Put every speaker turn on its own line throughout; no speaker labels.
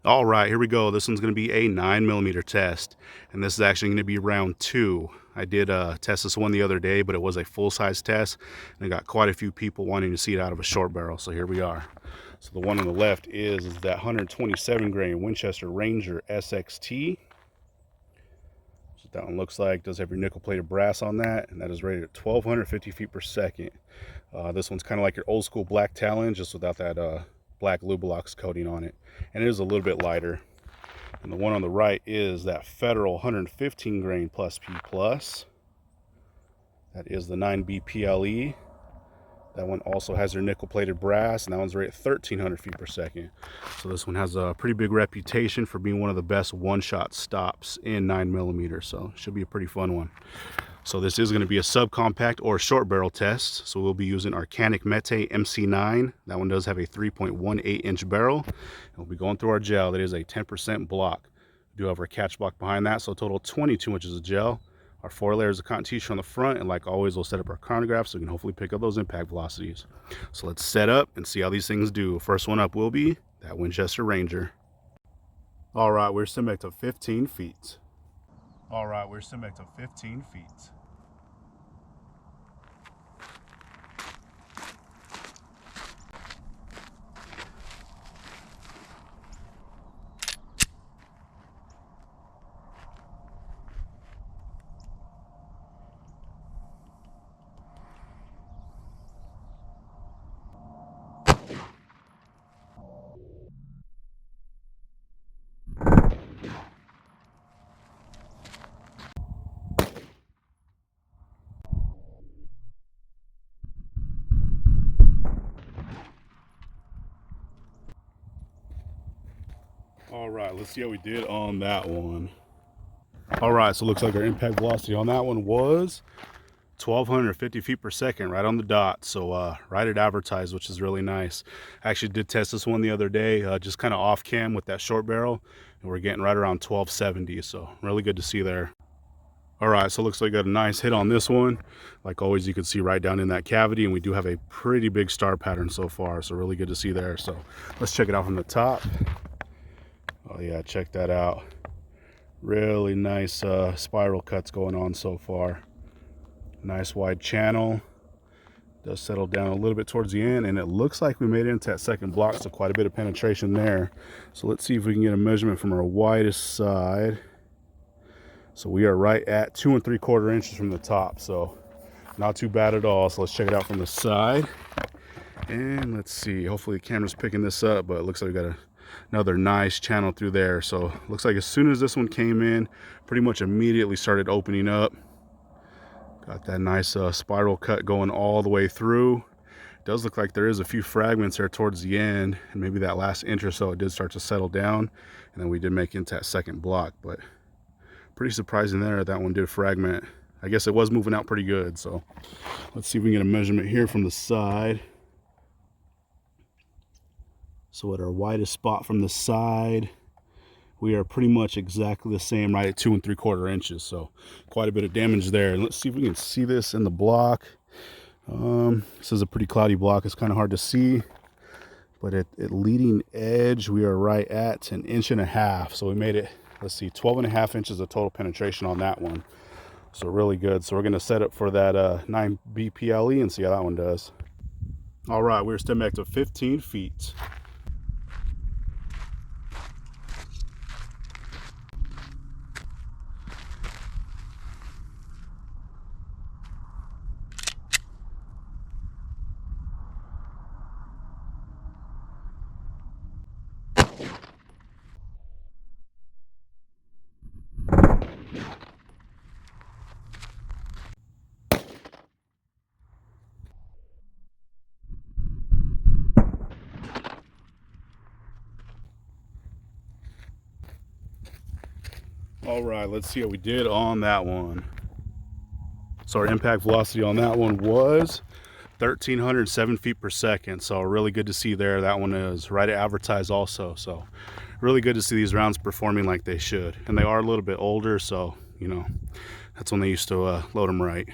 All right, here we go. This one's going to be a 9mm test, and this is actually going to be round 2. I did test this one the other day, but it was a full-size test, and I got quite a few people wanting to see it out of a short barrel, so here we are. So the one on the left is that 127 grain Winchester Ranger SXT. That's what that one looks like. Does have your nickel-plated brass on that, and that is rated at 1,250 feet per second. This one's kind of like your old school black Talon, just without that black Lubalox coating on it, and it is a little bit lighter. And the one on the right is that Federal 115 grain plus P plus. That is the 9B PLE. That one also has their nickel plated brass, and that one's rated 1,300 feet per second. So this one has a pretty big reputation for being one of the best one-shot stops in 9mm, so should be a pretty fun one. So this is going to be a subcompact or short barrel test. So we'll be using our Canik Mete MC9. That one does have a 3.18 inch barrel. And we'll be going through our gel. That is a 10% block. We do have our catch block behind that, so a total 22 inches of gel. Our 4 layers of cotton t-shirt on the front, and like always, we'll set up our chronograph so we can hopefully pick up those impact velocities. So let's set up and see how these things do. First one up will be that Winchester Ranger. All right, we're sitting back to 15 feet. All right, we're sitting back to 15 feet. All right, let's see how we did on that one. All right, so it looks like our impact velocity on that one was 1,250 feet per second, right on the dot. So right at advertised, which is really nice. I actually did test this one the other day, just kind of off cam with that short barrel, and we're getting right around 1,270. So really good to see there. All right, so it looks like I got a nice hit on this one. Like always, you can see right down in that cavity, and we do have a pretty big star pattern so far. So really good to see there. So let's check it out from the top. Oh yeah, check that out. Really nice spiral cuts going on so far. Nice wide channel. Does settle down a little bit towards the end, and it looks like we made it into that second block, so quite a bit of penetration there. So let's see if we can get a measurement from our widest side. So we are right at 2 3/4 inches from the top, so not too bad at all. So let's check it out from the side, and let's see. Hopefully the camera's picking this up, but it looks like we got another nice channel through there. So looks like as soon as this one came in, pretty much immediately started opening up. Got that nice spiral cut going all the way through. It does look like there is a few fragments there towards the end, and maybe that last inch or so it did start to settle down, and then we did make it into that second block. But pretty surprising there, that one did fragment. I guess it was moving out pretty good. So let's see if we can get a measurement here from the side. So at our widest spot from the side, we are pretty much exactly the same, right at 2 3/4 inches. So quite a bit of damage there. And let's see if we can see this in the block. This is a pretty cloudy block. It's kind of hard to see, but at leading edge, we are right at 1.5 inches. So we made it, let's see, 12.5 inches of total penetration on that one. So really good. So we're going to set up for that 9B PLE and see how that one does. All right, we're still back to 15 feet. All right, let's see how we did on that one. So our impact velocity on that one was 1,307 feet per second. So really good to see there. That one is right at advertised also. So really good to see these rounds performing like they should. And they are a little bit older, so, you know, that's when they used to load them right.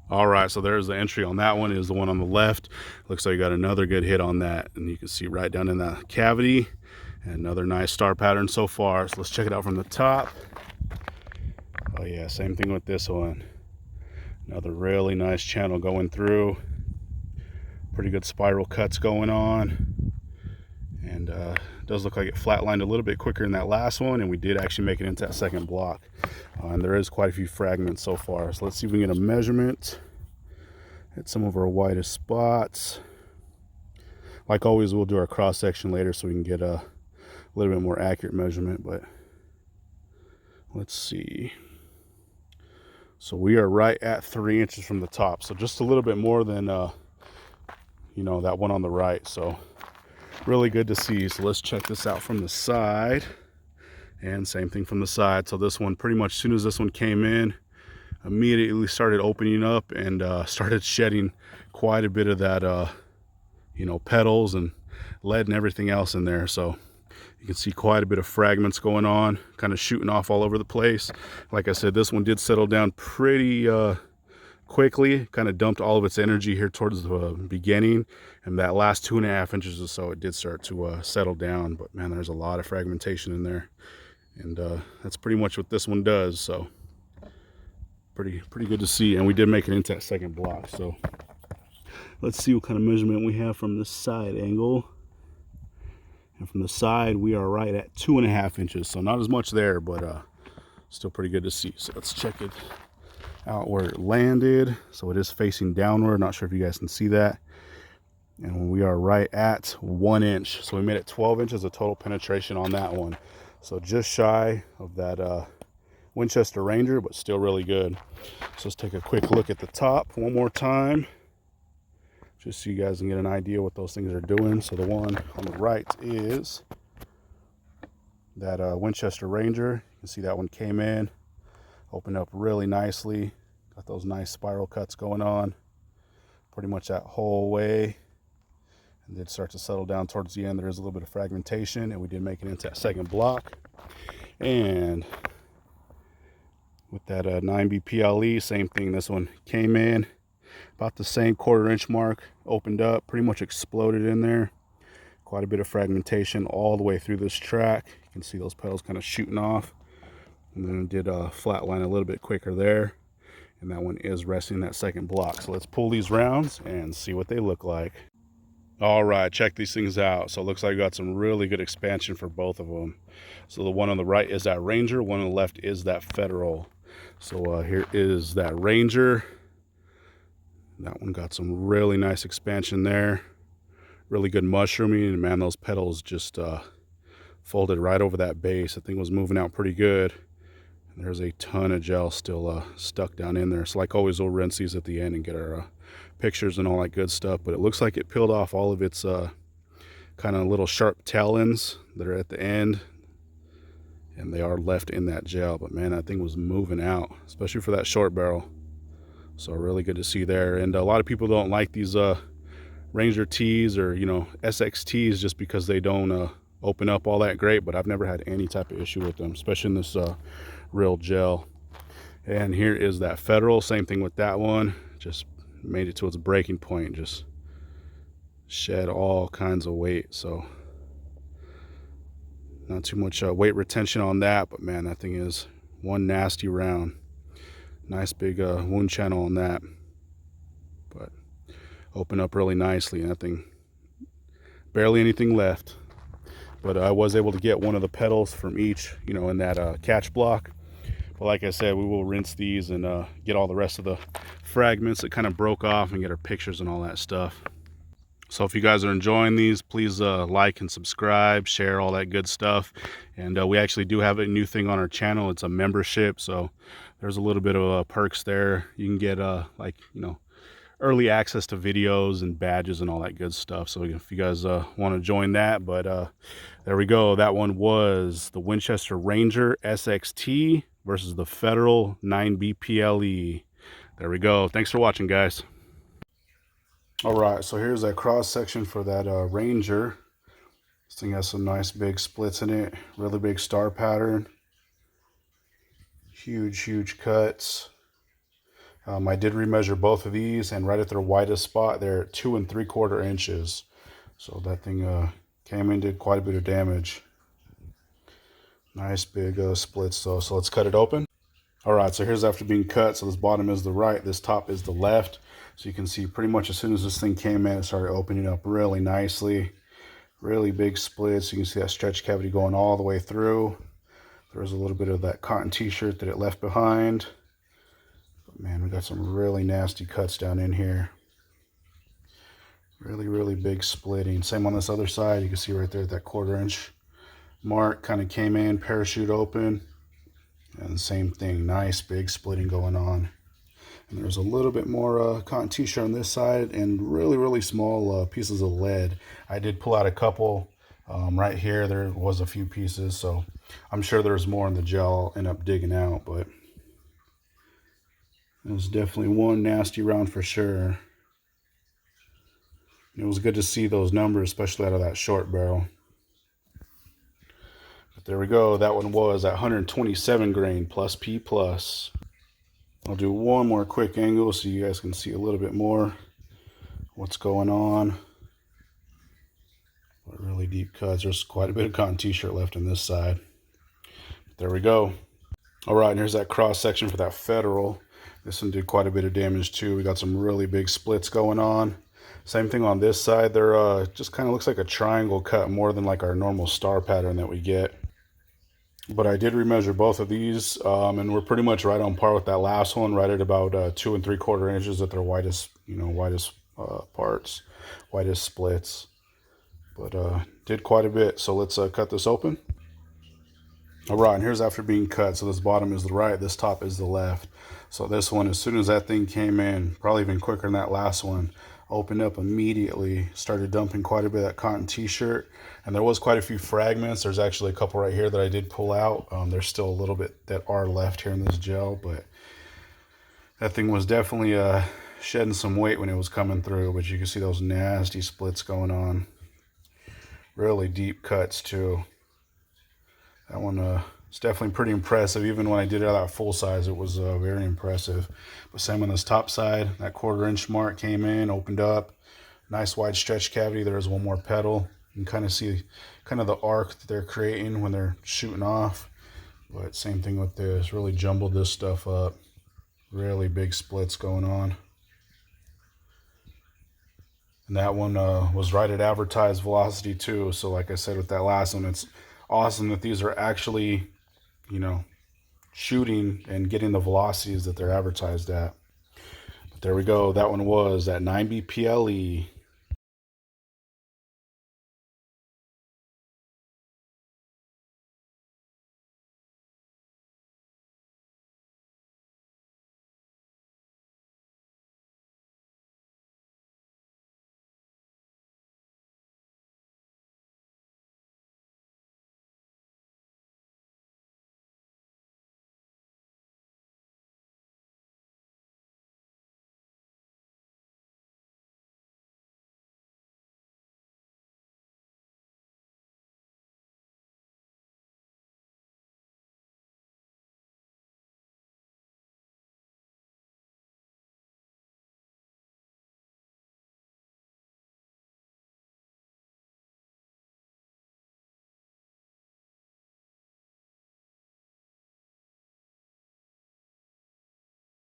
All right, so there's the entry on that one, is the one on the left. Looks like you got another good hit on that. And you can see right down in that cavity. And another nice star pattern so far. So let's check it out from the top. Oh yeah, same thing with this one. Another really nice channel going through. Pretty good spiral cuts going on. And it does look like it flatlined a little bit quicker in that last one, and we did actually make it into that second block. And there is quite a few fragments so far. So let's see if we can get a measurement at some of our widest spots. Like always, we'll do our cross section later so we can get a little bit more accurate measurement, but let's see. So we are right at 3 inches from the top, so just a little bit more than you know, that one on the right. So really good to see. So let's check this out from the side, and same thing from the side. So this one, pretty much as soon as this one came in, immediately started opening up and started shedding quite a bit of that you know, petals and lead and everything else in there. So you can see quite a bit of fragments going on, kind of shooting off all over the place. Like I said, this one did settle down pretty quickly, kind of dumped all of its energy here towards the beginning, and that last 2.5 inches or so, it did start to settle down. But man, there's a lot of fragmentation in there, and that's pretty much what this one does. So pretty good to see. And we did make it into that second block. So let's see what kind of measurement we have from this side angle. And from the side, we are right at 2.5 inches. So not as much there, but still pretty good to see. So let's check it out where it landed. So it is facing downward. Not sure if you guys can see that. And we are right at 1 inch. So we made it 12 inches of total penetration on that one. So just shy of that Winchester Ranger, but still really good. So let's take a quick look at the top one more time, just so you guys can get an idea what those things are doing. So the one on the right is that Winchester Ranger. You can see that one came in, opened up really nicely, got those nice spiral cuts going on pretty much that whole way, and did start to settle down towards the end. There is a little bit of fragmentation, and we did make it into that second block. And with that 9B PLE, same thing. This one came in about the same 1/4 inch mark, opened up, pretty much exploded in there. Quite a bit of fragmentation all the way through this track. You can see those petals kind of shooting off, and then it did flatline a little bit quicker there. And that one is resting that second block. So let's pull these rounds and see what they look like. All right, check these things out. So it looks like we got some really good expansion for both of them. So the one on the right is that Ranger, one on the left is that Federal. So here is that Ranger. That one got some really nice expansion there. Really good mushrooming, and man, those petals just folded right over that base. The thing was moving out pretty good. And there's a ton of gel still stuck down in there. So like always, we'll rinse these at the end and get our pictures and all that good stuff. But it looks like it peeled off all of its kind of little sharp tail ends that are at the end, and they are left in that gel. But man, that thing was moving out, especially for that short barrel. So really good to see there. And a lot of people don't like these Ranger Ts or, you know, SXTs just because they don't open up all that great. But I've never had any type of issue with them, especially in this real gel. And here is that Federal. Same thing with that one. Just made it to its breaking point. Just shed all kinds of weight. So not too much weight retention on that. But man, that thing is one nasty round. Nice big wound channel on that, but opened up really nicely. Nothing, barely anything left. But I was able to get one of the petals from each, you know, in that catch block. But like I said, we will rinse these and get all the rest of the fragments that kind of broke off and get our pictures and all that stuff. So if you guys are enjoying these, please like and subscribe, share, all that good stuff. And we actually do have a new thing on our channel. It's a membership, so there's a little bit of perks there. You can get like, you know, early access to videos and badges and all that good stuff. So if you guys want to join that. But there we go. That one was the Winchester Ranger SXT versus the Federal 9B PLE. There we go. Thanks for watching, guys. All right, so here's that cross section for that Ranger. This thing has some nice big splits in it, really big star pattern, huge cuts. I did remeasure both of these, and right at their widest spot, they're at 2 3/4 inches. So that thing came in, did quite a bit of damage Nice big splits though. So let's cut it open. All right, so here's after being cut. So this bottom is the right, this top is the left. So you can see pretty much as soon as this thing came in, it started opening up really nicely. Really big splits. You can see that stretch cavity going all the way through. There's a little bit of that cotton t-shirt that it left behind. But man, we got some really nasty cuts down in here. Really, really big splitting. Same on this other side. You can see right there that 1/4 inch mark kind of came in, parachute open. And the same thing, nice big splitting going on. And there's a little bit more cotton t-shirt on this side and really, really small pieces of lead. I did pull out a couple. Right here, there was a few pieces, so I'm sure there's more in the gel I'll end up digging out, but it was definitely one nasty round for sure. It was good to see those numbers, especially out of that short barrel. But there we go. That one was at 127 grain plus P plus. I'll do one more quick angle so you guys can see a little bit more what's going on. But really deep cuts. There's quite a bit of cotton t-shirt left on this side. There we go. All right, and here's that cross section for that Federal. This one did quite a bit of damage too. We got some really big splits going on. Same thing on this side. They're just kind of looks like a triangle cut more than like our normal star pattern that we get. But I did remeasure both of these, and we're pretty much right on par with that last one, right at about 2 3/4 inches at their widest, widest parts, widest splits. But did quite a bit. So let's cut this open. All right, and here's after being cut. So this bottom is the right, this top is the left. So this one, as soon as that thing came in, probably even quicker than that last one, opened up immediately, started dumping quite a bit of that cotton t-shirt, and there was quite a few fragments. There's actually a couple right here that I did pull out. There's still a little bit that are left here in this gel, but that thing was definitely shedding some weight when it was coming through. But you can see those nasty splits going on. Really deep cuts too. That one is definitely pretty impressive. Even when I did it at full size, it was very impressive. But same on this top side, that 1/4 inch mark came in, opened up. Nice wide stretch cavity. There's one more petal. You can kind of see kind of the arc that they're creating when they're shooting off. But same thing with this, really jumbled this stuff up. Really big splits going on. And that one was right at advertised velocity too. So like I said with that last one, it's awesome that these are actually, shooting and getting the velocities that they're advertised at. But there we go. That one was at 9 BPLE.